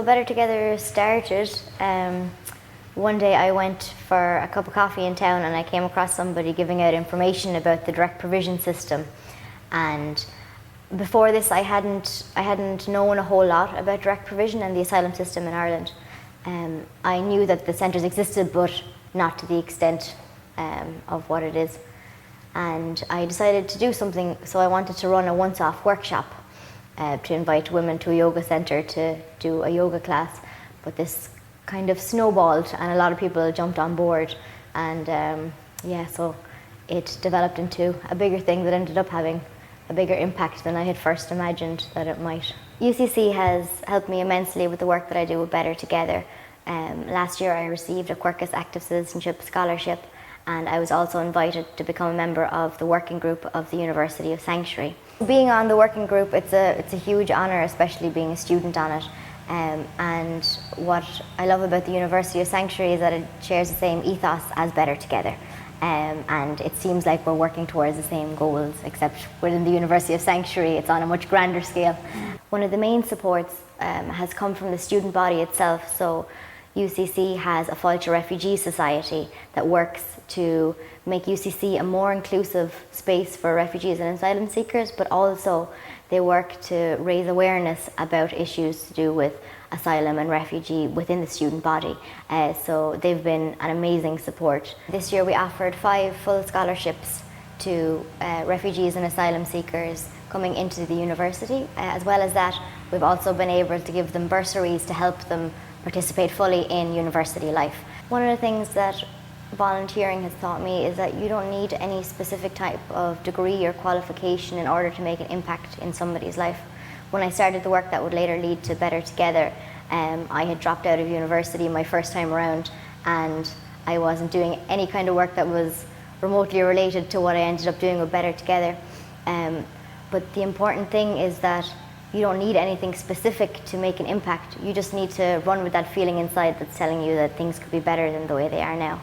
Better Together started, one day I went for a cup of coffee in town and I came across somebody giving out information about the direct provision system. And before this I hadn't known a whole lot about direct provision and the asylum system in Ireland. I knew that the centres existed, but not to the extent of what it is. And I decided to do something, so I wanted to run a once-off workshop to invite women to a yoga centre to do a yoga class. But this kind of snowballed and a lot of people jumped on board, and so it developed into a bigger thing that ended up having a bigger impact than I had first imagined that it might. UCC has helped me immensely with the work that I do with Better Together. Last year I received a Quirkus Active Citizenship Scholarship, and I was also invited to become a member of the working group of the University of Sanctuary. Being on the working group, it's a huge honour, especially being a student on it. And what I love about the University of Sanctuary is that it shares the same ethos as Better Together. And it seems like we're working towards the same goals, except within the University of Sanctuary it's on a much grander scale. One of the main supports has come from the student body itself. So UCC has a Fáilte Refugee Society that works to make UCC a more inclusive space for refugees and asylum seekers, but also they work to raise awareness about issues to do with asylum and refugee within the student body. So they've been an amazing support. This year we offered 5 full scholarships to refugees and asylum seekers coming into the university. As well as that, we've also been able to give them bursaries to help them participate fully in university life. One of the things that volunteering has taught me is that you don't need any specific type of degree or qualification in order to make an impact in somebody's life. When I started the work that would later lead to Better Together, I had dropped out of university my first time around, and I wasn't doing any kind of work that was remotely related to what I ended up doing with Better Together. But the important thing is that you don't need anything specific to make an impact. You just need to run with that feeling inside that's telling you that things could be better than the way they are now.